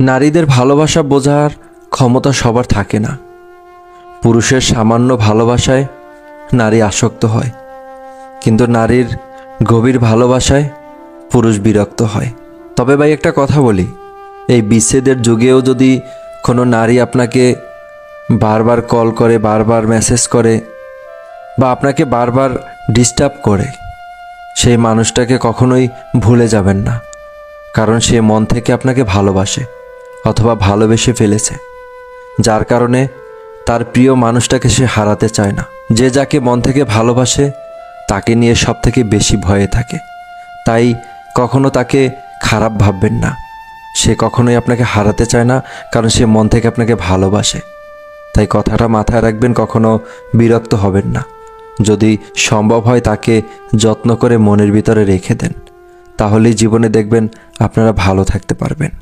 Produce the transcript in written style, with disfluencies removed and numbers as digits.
নারীদের ভালোবাসা বোঝার ক্ষমতা সবার থাকে না। পুরুষের সামান্য ভালোবাসায় নারী আসক্ত হয়, কিন্তু নারীর গভীর ভালোবাসায় পুরুষ বিরক্ত হয়। তবে ভাই একটা কথা বলি, এই বিচ্ছেদের যুগেও যদি কোনো নারী আপনাকে বারবার কল করে, বারবার মেসেজ করে বা আপনাকে বারবার ডিস্টার্ব করে, সেই মানুষটাকে কখনোই ভুলে যাবেন না, কারণ সে মন থেকে আপনাকে ভালোবাসে অথবা ভালোবেসে ফেলেছে, যার কারণে তার প্রিয় মানুষটাকে সে হারাতে চায় না। যে যাকে মন থেকে ভালোবাসে তাকে নিয়ে সব থেকে বেশি ভয়ে থাকে, তাই কখনো তাকে খারাপ ভাববেন না। সে কখনোই আপনাকে হারাতে চায় না, কারণ সে মন থেকে আপনাকে ভালোবাসে। তাই কথাটা মাথায় রাখবেন, কখনো বিরক্ত হবেন না। যদি সম্ভব হয় তাকে যত্ন করে মনের ভিতরে রেখে দেন, তাহলেই জীবনে দেখবেন আপনারা ভালো থাকতে পারবেন।